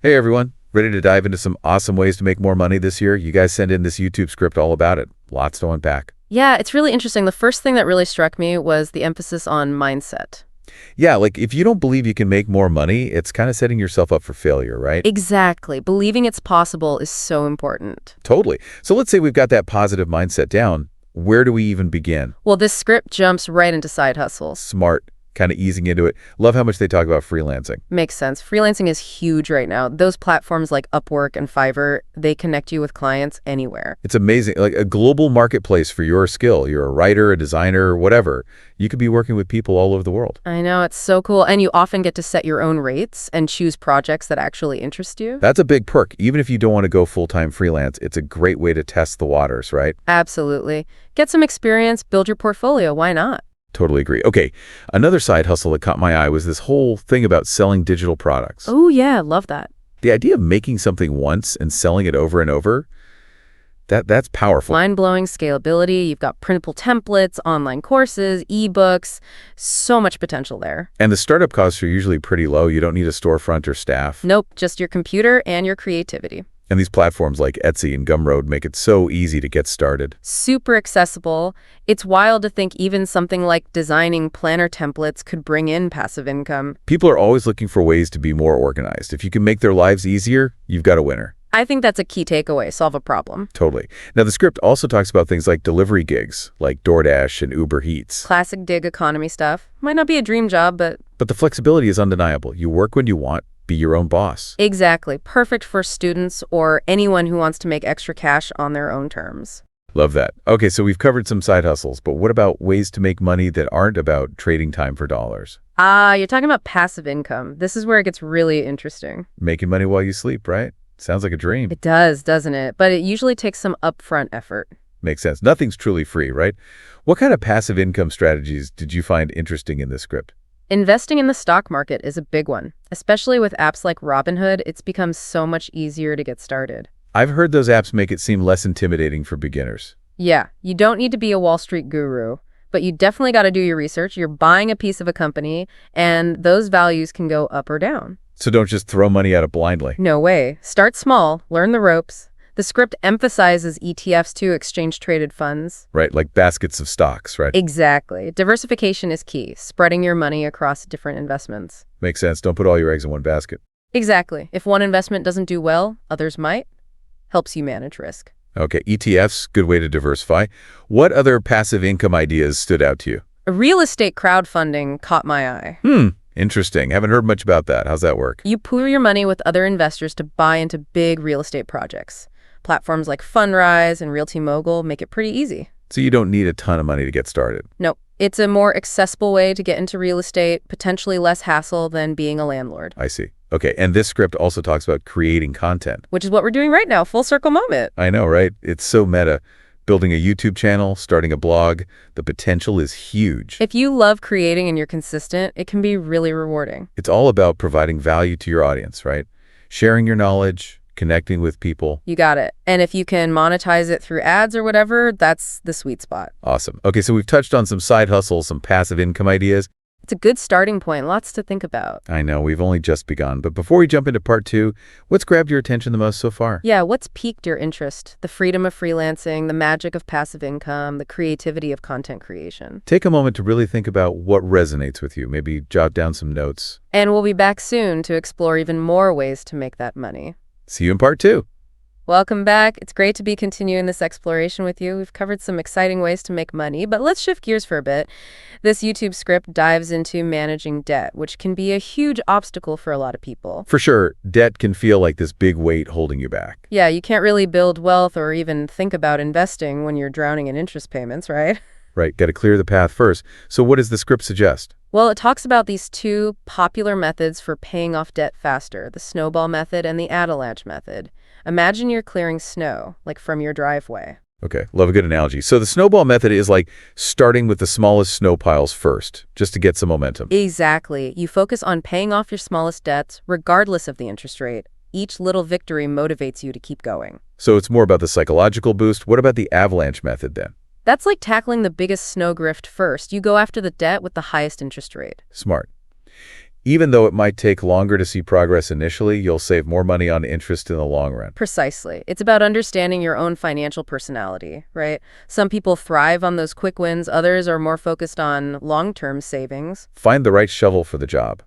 Hey everyone, ready to dive into some awesome ways to make more money this year? You guys send in this YouTube script all about it. Lots to unpack. Yeah, it's really interesting. The first thing that really struck me was the emphasis on mindset. Yeah, like if you don't believe you can make more money, it's kind of setting yourself up for failure, right? Exactly. Believing it's possible is so important. Totally. So let's say we've got that positive mindset down. Where do we even begin? Well, this script jumps right into side hustles. Smart, kind of easing into it. Love how much they talk about freelancing. Makes sense. Freelancing is huge right now. Those platforms like Upwork and Fiverr, they connect you with clients anywhere. It's amazing, like a global marketplace for your skill. You're a writer, a designer, whatever. You could be working with people all over the world. I know, it's so cool. And you often get to set your own rates and choose projects that actually interest you. That's a big perk. Even if you don't want to go full-time freelance, it's a great way to test the waters, right? Absolutely. Get some experience, build your portfolio. Why not? Totally agree. Okay, another side hustle that caught my eye was this whole thing about selling digital products. Oh, yeah, love that. The idea of making something once and selling it over and over, that's powerful. Mind-blowing scalability. You've got printable templates, online courses, ebooks, so much potential there. And the startup costs are usually pretty low. You don't need a storefront or staff. Nope, just your computer and your creativity. And these platforms like Etsy and Gumroad make it so easy to get started. Super accessible. It's wild to think even something like designing planner templates could bring in passive income. People are always looking for ways to be more organized. If you can make their lives easier, you've got a winner. I think that's a key takeaway. Solve a problem. Totally. Now, the script also talks about things like delivery gigs, like DoorDash and Uber Eats. Classic gig economy stuff. Might not be a dream job, but... But the flexibility is undeniable. You work when you want, be your own boss. Exactly. Perfect for students or anyone who wants to make extra cash on their own terms. Love that. Okay, so we've covered some side hustles, but what about ways to make money that aren't about trading time for dollars? You're talking about passive income. This is where it gets really interesting. Making money while you sleep, right? Sounds like a dream. It does, doesn't it? But it usually takes some upfront effort. Makes sense. Nothing's truly free, right? What kind of passive income strategies did you find interesting in this script? Investing in the stock market is a big one. Especially with apps like Robinhood, it's become so much easier to get started. I've heard those apps make it seem less intimidating for beginners. Yeah, you don't need to be a Wall Street guru, but you definitely got to do your research. You're buying a piece of a company, and those values can go up or down. So don't just throw money at it blindly. No way. Start small, learn the ropes. The script emphasizes ETFs too, exchange-traded funds. Right, like baskets of stocks, right? Exactly. Diversification is key, spreading your money across different investments. Makes sense. Don't put all your eggs in one basket. Exactly. If one investment doesn't do well, others might. Helps you manage risk. Okay, ETFs, good way to diversify. What other passive income ideas stood out to you? Real estate crowdfunding caught my eye. Interesting. Haven't heard much about that. How's that work? You pool your money with other investors to buy into big real estate projects. Platforms like Fundrise and Realty Mogul make it pretty easy. So you don't need a ton of money to get started. No, it's a more accessible way to get into real estate, potentially less hassle than being a landlord. I see. Okay, and this script also talks about creating content. Which is what we're doing right now, full circle moment. I know, right? It's so meta. Building a YouTube channel, starting a blog, the potential is huge. If you love creating and you're consistent, it can be really rewarding. It's all about providing value to your audience, right? Sharing your knowledge, connecting with people. You got it. And if you can monetize it through ads or whatever, that's the sweet spot. Awesome. Okay, so we've touched on some side hustles, some passive income ideas. It's a good starting point, lots to think about. I know, we've only just begun. But before we jump into part 2, what's grabbed your attention the most so far? Yeah, what's piqued your interest? The freedom of freelancing, the magic of passive income, the creativity of content creation. Take a moment to really think about what resonates with you. Maybe jot down some notes. And we'll be back soon to explore even more ways to make that money. See you in part 2. Welcome back. It's great to be continuing this exploration with you. We've covered some exciting ways to make money, but let's shift gears for a bit. This YouTube script dives into managing debt, which can be a huge obstacle for a lot of people. For sure, debt can feel like this big weight holding you back. Yeah, you can't really build wealth or even think about investing when you're drowning in interest payments, right? Right, got to clear the path first. So what does the script suggest? Well, it talks about these two popular methods for paying off debt faster, the snowball method and the avalanche method. Imagine you're clearing snow, like from your driveway. Okay, love a good analogy. So the snowball method is like starting with the smallest snow piles first, just to get some momentum. Exactly. You focus on paying off your smallest debts, regardless of the interest rate. Each little victory motivates you to keep going. So it's more about the psychological boost. What about the avalanche method then? That's like tackling the biggest snowdrift first. You go after the debt with the highest interest rate. Smart. Even though it might take longer to see progress initially, you'll save more money on interest in the long run. Precisely. It's about understanding your own financial personality, right? Some people thrive on those quick wins, others are more focused on long-term savings. Find the right shovel for the job.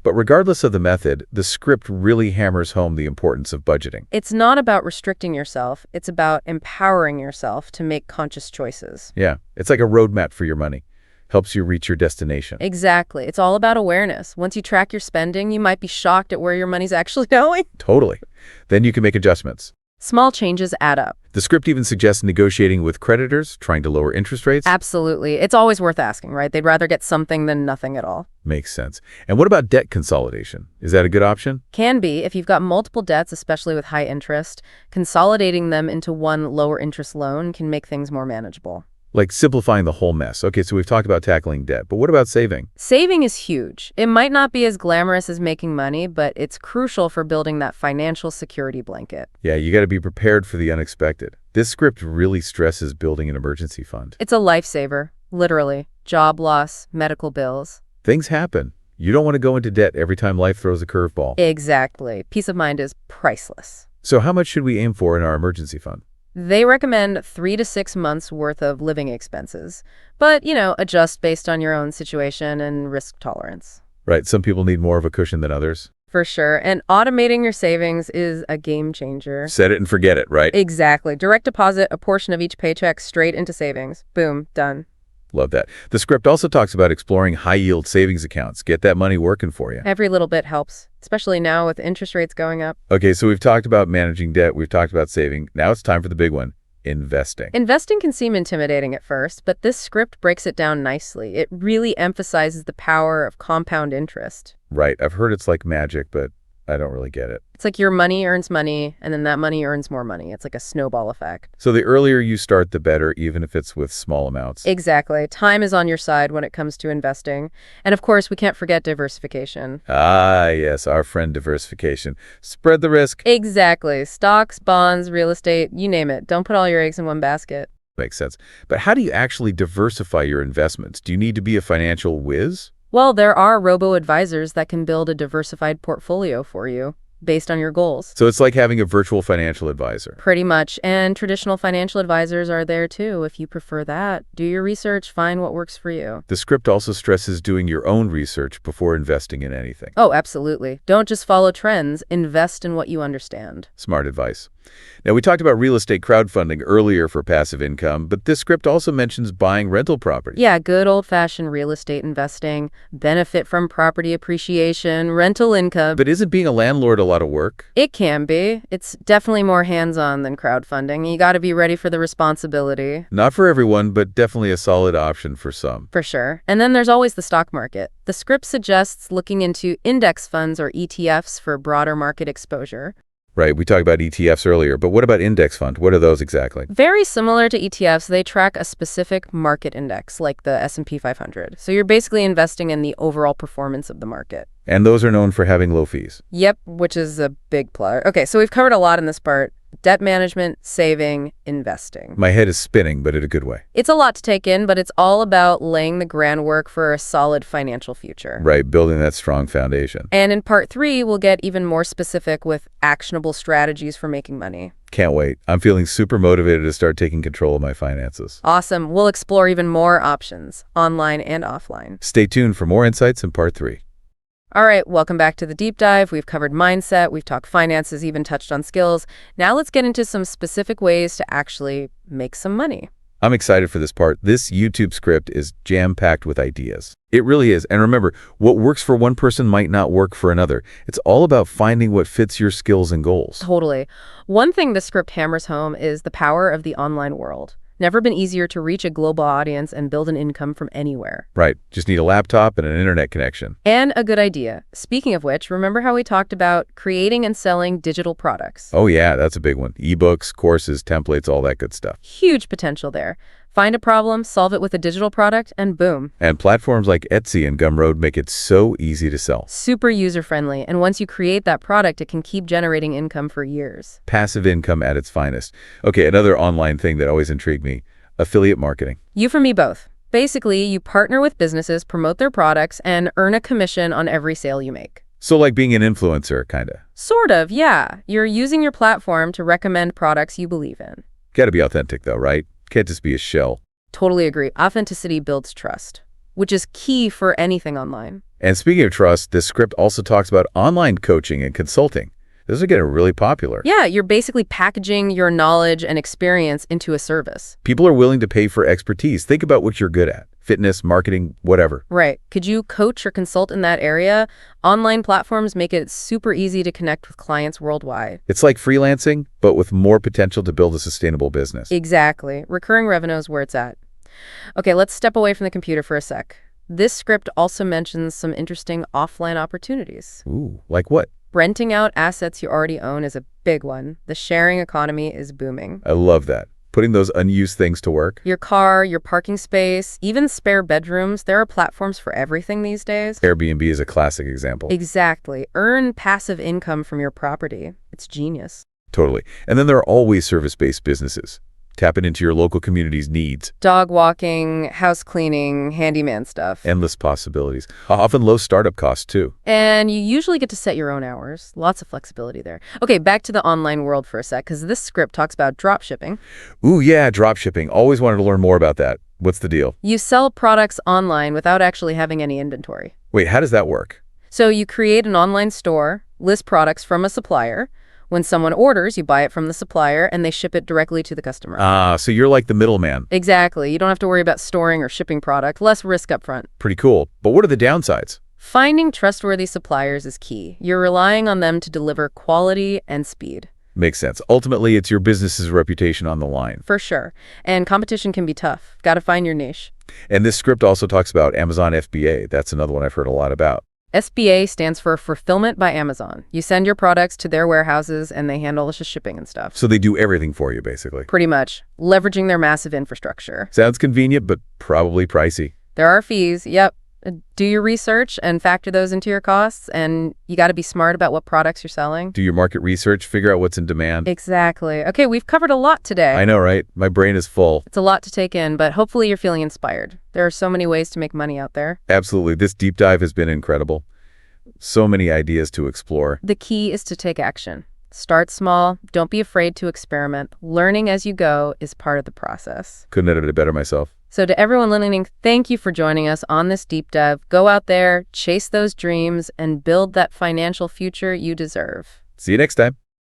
But regardless of the method, the script really hammers home the importance of budgeting. It's not about restricting yourself, it's about empowering yourself to make conscious choices. Yeah, it's like a roadmap for your money. Helps you reach your destination. Exactly. It's all about awareness. Once you track your spending, you might be shocked at where your money's actually going. Totally. Then you can make adjustments. Small changes add up. The script even suggests negotiating with creditors, trying to lower interest rates. Absolutely. It's always worth asking, right? They'd rather get something than nothing at all. Makes sense. And what about debt consolidation? Is that a good option? Can be. If you've got multiple debts, especially with high interest, consolidating them into one lower interest loan can make things more manageable. Like simplifying the whole mess. Okay, so we've talked about tackling debt, but what about saving? Saving is huge. It might not be as glamorous as making money, but it's crucial for building that financial security blanket. Yeah, you got to be prepared for the unexpected. This script really stresses building an emergency fund. It's a lifesaver, literally. Job loss, medical bills. Things happen. You don't want to go into debt every time life throws a curveball. Exactly. Peace of mind is priceless. So how much should we aim for in our emergency fund? They recommend 3 to 6 months worth of living expenses, but, adjust based on your own situation and risk tolerance. Right, some people need more of a cushion than others. For sure. And automating your savings is a game changer. Set it and forget it, right? Exactly. Direct deposit a portion of each paycheck straight into savings. Boom, done. Love that. The script also talks about exploring high-yield savings accounts. Get that money working for you. Every little bit helps, especially now with interest rates going up. Okay, so we've talked about managing debt. We've talked about saving. Now it's time for the big one, investing. Investing can seem intimidating at first, but this script breaks it down nicely. It really emphasizes the power of compound interest. Right. I've heard it's like magic, but I don't really get it. It's like your money earns money, and then that money earns more money. It's like a snowball effect. So the earlier you start, the better, even if it's with small amounts. Exactly. Time is on your side when it comes to investing. And of course, we can't forget diversification. Ah, yes, our friend diversification. Spread the risk. Exactly. Stocks, bonds, real estate, you name it. Don't put all your eggs in one basket. Makes sense. But how do you actually diversify your investments? Do you need to be a financial whiz? Well, there are robo-advisors that can build a diversified portfolio for you based on your goals. So it's like having a virtual financial advisor. Pretty much. And traditional financial advisors are there too, if you prefer that. Do your research, find what works for you. The script also stresses doing your own research before investing in anything. Oh, absolutely. Don't just follow trends. Invest in what you understand. Smart advice. Now, we talked about real estate crowdfunding earlier for passive income, but this script also mentions buying rental property. Yeah, good old-fashioned real estate investing, benefit from property appreciation, rental income. But isn't being a landlord a lot of work? It can be. It's definitely more hands-on than crowdfunding. You got to be ready for the responsibility. Not for everyone, but definitely a solid option for some. For sure. And then there's always the stock market. The script suggests looking into index funds or ETFs for broader market exposure. Right, we talked about ETFs earlier, but what about index fund? What are those exactly? Very similar to ETFs, they track a specific market index, like the S&P 500. So you're basically investing in the overall performance of the market. And those are known for having low fees. Yep, which is a big plus. Okay, so we've covered a lot in this part. Debt management, saving, investing. My head is spinning, but in a good way. It's a lot to take in, but it's all about laying the groundwork for a solid financial future. Right, building that strong foundation. And in part 3, we'll get even more specific with actionable strategies for making money. Can't wait. I'm feeling super motivated to start taking control of my finances. Awesome. We'll explore even more options, online and offline. Stay tuned for more insights in part 3. All right, welcome back to the deep dive. We've covered mindset, we've talked finances, even touched on skills. Now let's get into some specific ways to actually make some money. I'm excited for this part. This YouTube script is jam-packed with ideas. It really is. And remember, what works for one person might not work for another. It's all about finding what fits your skills and goals. Totally. One thing the script hammers home is the power of the online world. Never been easier to reach a global audience and build an income from anywhere. Right. Just need a laptop and an internet connection. And a good idea. Speaking of which, remember how we talked about creating and selling digital products? Oh yeah, that's a big one. Ebooks, courses, templates, all that good stuff. Huge potential there. Find a problem, solve it with a digital product, and boom. And platforms like Etsy and Gumroad make it so easy to sell. Super user-friendly, and once you create that product, it can keep generating income for years. Passive income at its finest. Okay, another online thing that always intrigued me, affiliate marketing. You for me both. Basically, you partner with businesses, promote their products, and earn a commission on every sale you make. So like being an influencer, kind of. Sort of, yeah. You're using your platform to recommend products you believe in. Gotta be authentic, though, right? Can't just be a shell. Totally agree. Authenticity builds trust, which is key for anything online. And speaking of trust, this script also talks about online coaching and consulting. Those are getting really popular. Yeah, you're basically packaging your knowledge and experience into a service. People are willing to pay for expertise. Think about what you're good at. Fitness, marketing, whatever. Right. Could you coach or consult in that area? Online platforms make it super easy to connect with clients worldwide. It's like freelancing, but with more potential to build a sustainable business. Exactly. Recurring revenue is where it's at. Okay, let's step away from the computer for a sec. This script also mentions some interesting offline opportunities. Ooh, like what? Renting out assets you already own is a big one. The sharing economy is booming. I love that. Putting those unused things to work. Your car, your parking space, even spare bedrooms, there are platforms for everything these days. Airbnb is a classic example. Exactly. Earn passive income from your property. It's genius. Totally. And then there are always service-based businesses. Tapping into your local community's needs. Dog walking, house cleaning, handyman stuff. Endless possibilities. Often low startup costs, too. And you usually get to set your own hours. Lots of flexibility there. Okay, back to the online world for a sec, because this script talks about drop shipping. Ooh, yeah, drop shipping. Always wanted to learn more about that. What's the deal? You sell products online without actually having any inventory. Wait, how does that work? So you create an online store, list products from a supplier. When someone orders, you buy it from the supplier, and they ship it directly to the customer. Ah, so you're like the middleman. Exactly. You don't have to worry about storing or shipping product. Less risk up front. Pretty cool. But what are the downsides? Finding trustworthy suppliers is key. You're relying on them to deliver quality and speed. Makes sense. Ultimately, it's your business's reputation on the line. For sure. And competition can be tough. Got to find your niche. And this script also talks about Amazon FBA. That's another one I've heard a lot about. SBA stands for Fulfillment by Amazon. You send your products to their warehouses, and they handle the shipping and stuff. So they do everything for you, basically. Pretty much. Leveraging their massive infrastructure. Sounds convenient, but probably pricey. There are fees, yep. Do your research and factor those into your costs, and you got to be smart about what products you're selling. Do your market research, figure out what's in demand. Exactly. Okay, we've covered a lot today. I know, right? My brain is full. It's a lot to take in, but hopefully you're feeling inspired. There are so many ways to make money out there. Absolutely. This deep dive has been incredible. So many ideas to explore. The key is to take action. Start small. Don't be afraid to experiment. Learning as you go is part of the process. Couldn't edit it better myself. So to everyone listening, thank you for joining us on this deep dive. Go out there, chase those dreams, and build that financial future you deserve. See you next time.